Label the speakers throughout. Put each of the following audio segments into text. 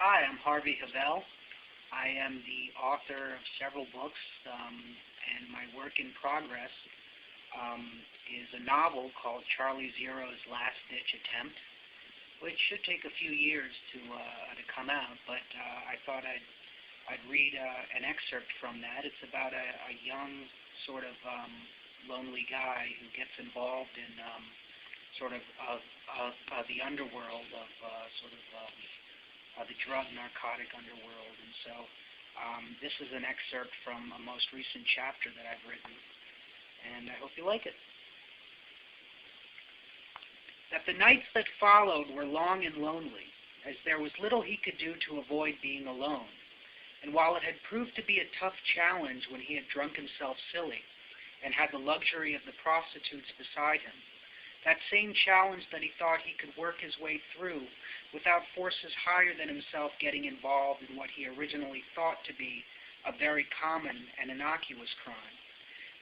Speaker 1: Hi, I'm Harvey Havel. I am the author of several books, and my work in progress is a novel called Charlie Zero's Last Ditch Attempt, which should take a few years to come out, but I thought I'd read an excerpt from that. It's about a young, sort of lonely guy who gets involved in the underworld of the drug narcotic underworld. And so this is an excerpt from a most recent chapter that I've written, and I hope you like it. That the nights that followed were long and lonely, as there was little he could do to avoid being alone. And while it had proved to be a tough challenge when he had drunk himself silly and had the luxury of the prostitutes beside him, that same challenge that he thought he could work his way through without forces higher than himself getting involved in what he originally thought to be a very common and innocuous crime.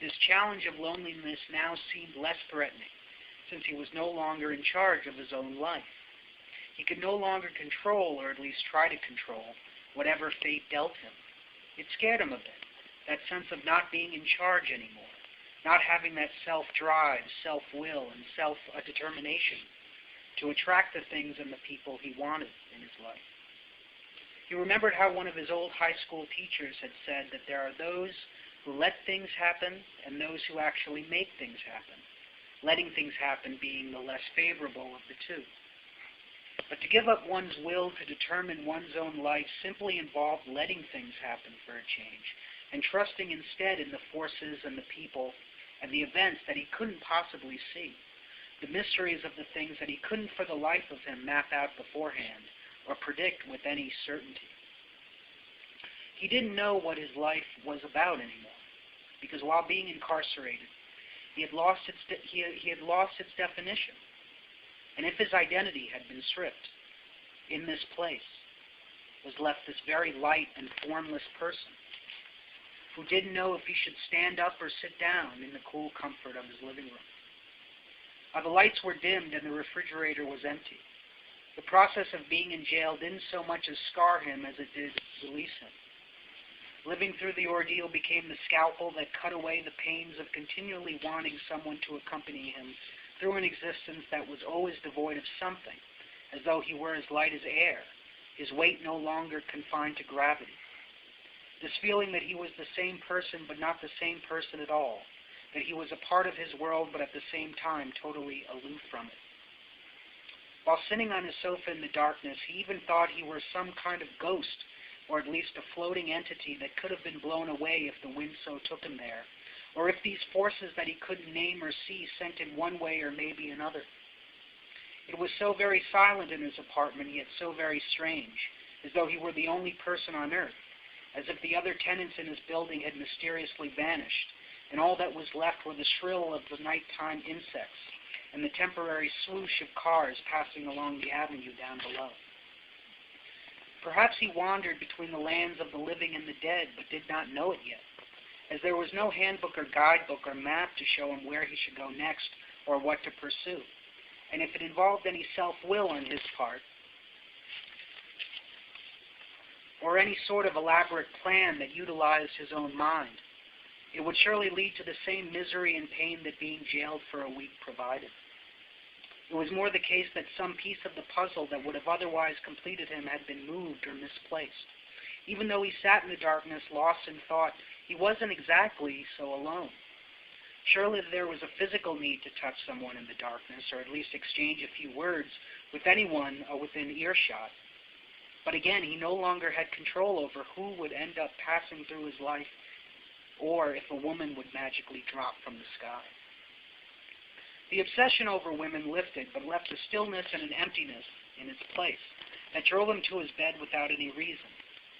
Speaker 1: This challenge of loneliness now seemed less threatening, since he was no longer in charge of his own life. He could no longer control, or at least try to control, whatever fate dealt him. It scared him a bit, that sense of not being in charge anymore, not having that self-drive, self-will, and self-determination to attract the things and the people he wanted in his life. He remembered how one of his old high school teachers had said that there are those who let things happen and those who actually make things happen, letting things happen being the less favorable of the two. But to give up one's will to determine one's own life simply involved letting things happen for a change, and trusting instead in the forces and the people and the events that he couldn't possibly see, the mysteries of the things that he couldn't for the life of him map out beforehand or predict with any certainty. He didn't know what his life was about anymore, because while being incarcerated, he had lost its definition. And if his identity had been stripped, in this place was left this very light and formless person who didn't know if he should stand up or sit down in the cool comfort of his living room. The lights were dimmed and the refrigerator was empty. The process of being in jail didn't so much as scar him as it did release him. Living through the ordeal became the scalpel that cut away the pains of continually wanting someone to accompany him through an existence that was always devoid of something, as though he were as light as air, his weight no longer confined to gravity. This feeling that he was the same person but not the same person at all, that he was a part of his world but at the same time totally aloof from it. While sitting on his sofa in the darkness, he even thought he were some kind of ghost, or at least a floating entity that could have been blown away if the wind so took him there, or if these forces that he couldn't name or see sent him one way or maybe another. It was so very silent in his apartment, yet so very strange, as though he were the only person on earth, as if the other tenants in his building had mysteriously vanished, and all that was left were the shrill of the nighttime insects and the temporary swoosh of cars passing along the avenue down below. Perhaps he wandered between the lands of the living and the dead, but did not know it yet, as there was no handbook or guidebook or map to show him where he should go next or what to pursue. And if it involved any self-will on his part, or any sort of elaborate plan that utilized his own mind, it would surely lead to the same misery and pain that being jailed for a week provided. It was more the case that some piece of the puzzle that would have otherwise completed him had been moved or misplaced. Even though he sat in the darkness, lost in thought, he wasn't exactly so alone. Surely there was a physical need to touch someone in the darkness, or at least exchange a few words with anyone within earshot. But again, he no longer had control over who would end up passing through his life, or if a woman would magically drop from the sky. The obsession over women lifted, but left a stillness and an emptiness in its place that drove him to his bed without any reason,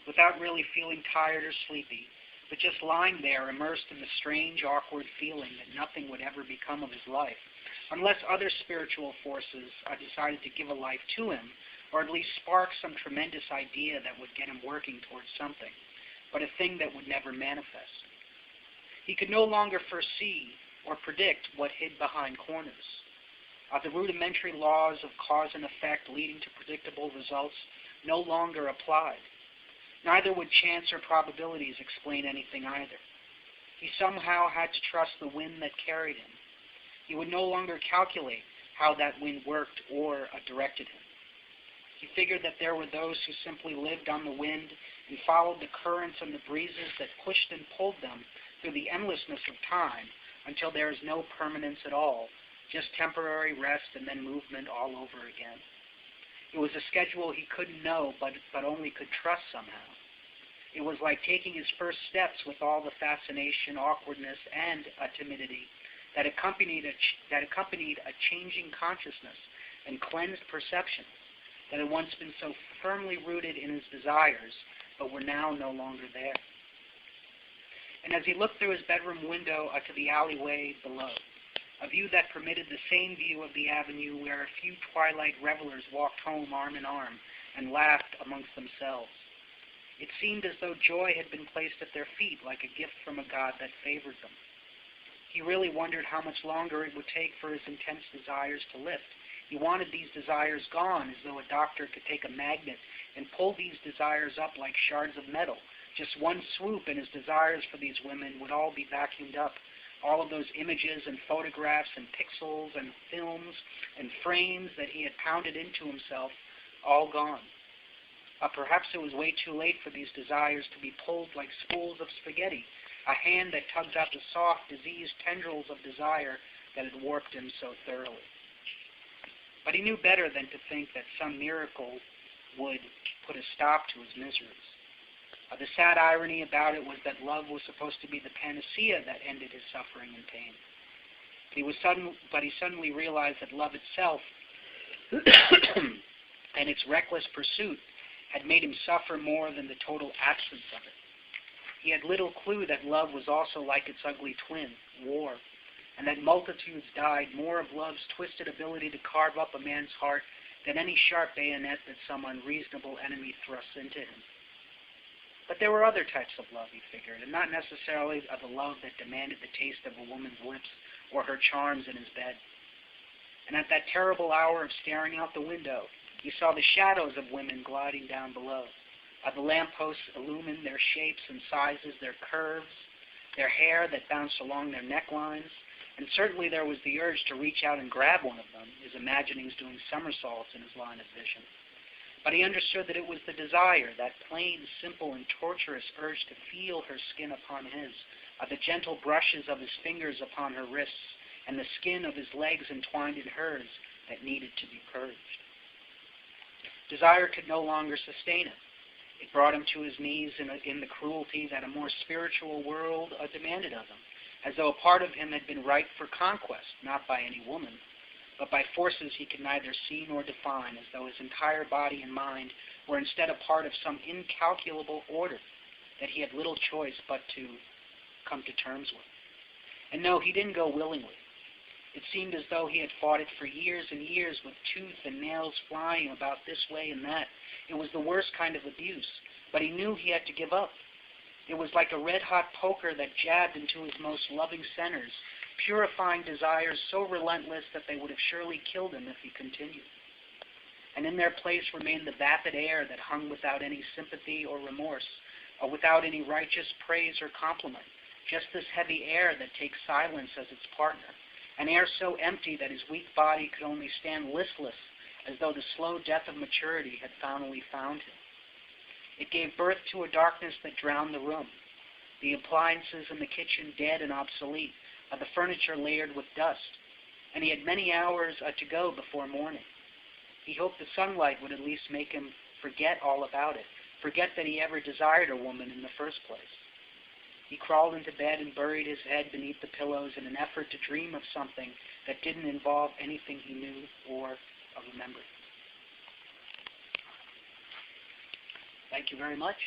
Speaker 1: without really feeling tired or sleepy, but just lying there immersed in the strange, awkward feeling that nothing would ever become of his life, unless other spiritual forces decided to give a life to him, or at least spark some tremendous idea that would get him working towards something, but a thing that would never manifest. He could no longer foresee or predict what hid behind corners. The rudimentary laws of cause and effect leading to predictable results no longer applied. Neither would chance or probabilities explain anything either. He somehow had to trust the wind that carried him. He would no longer calculate how that wind worked or directed him. He figured that there were those who simply lived on the wind and followed the currents and the breezes that pushed and pulled them through the endlessness of time until there is no permanence at all, just temporary rest and then movement all over again. It was a schedule he couldn't know but only could trust somehow. It was like taking his first steps with all the fascination, awkwardness, and timidity that accompanied a changing consciousness and cleansed perceptions that had once been so firmly rooted in his desires, but were now no longer there. And as he looked through his bedroom window to the alleyway below, a view that permitted the same view of the avenue where a few twilight revelers walked home arm in arm and laughed amongst themselves, it seemed as though joy had been placed at their feet like a gift from a God that favored them. He really wondered how much longer it would take for his intense desires to lift. He wanted these desires gone, as though a doctor could take a magnet and pull these desires up like shards of metal. Just one swoop and his desires for these women would all be vacuumed up. All of those images and photographs and pixels and films and frames that he had pounded into himself, all gone. Perhaps it was way too late for these desires to be pulled like spools of spaghetti, a hand that tugged out the soft, diseased tendrils of desire that had warped him so thoroughly. But he knew better than to think that some miracle would put a stop to his miseries. The sad irony about it was that love was supposed to be the panacea that ended his suffering and pain. But he suddenly realized that love itself and its reckless pursuit had made him suffer more than the total absence of it. He had little clue that love was also like its ugly twin, war, and that multitudes died more of love's twisted ability to carve up a man's heart than any sharp bayonet that some unreasonable enemy thrusts into him. But there were other types of love, he figured, and not necessarily of the love that demanded the taste of a woman's lips or her charms in his bed. And at that terrible hour of staring out the window, he saw the shadows of women gliding down below. The lampposts illumined their shapes and sizes, their curves, their hair that bounced along their necklines, and certainly there was the urge to reach out and grab one of them, his imaginings doing somersaults in his line of vision. But he understood that it was the desire, that plain, simple, and torturous urge to feel her skin upon his, the gentle brushes of his fingers upon her wrists, and the skin of his legs entwined in hers that needed to be purged. Desire could no longer sustain him. It brought him to his knees in the cruelty that a more spiritual world demanded of him, as though a part of him had been ripe for conquest, not by any woman, but by forces he could neither see nor define, as though his entire body and mind were instead a part of some incalculable order that he had little choice but to come to terms with. And no, he didn't go willingly. It seemed as though he had fought it for years and years with tooth and nails flying about this way and that. It was the worst kind of abuse, but he knew he had to give up. It was like a red-hot poker that jabbed into his most loving centers, purifying desires so relentless that they would have surely killed him if he continued. And in their place remained the vapid air that hung without any sympathy or remorse, or without any righteous praise or compliment, just this heavy air that takes silence as its partner, an air so empty that his weak body could only stand listless, as though the slow death of maturity had finally found him. It gave birth to a darkness that drowned the room, the appliances in the kitchen dead and obsolete, the furniture layered with dust, and he had many hours to go before morning. He hoped the sunlight would at least make him forget all about it, forget that he ever desired a woman in the first place. He crawled into bed and buried his head beneath the pillows in an effort to dream of something that didn't involve anything he knew or remembered. Thank you very much.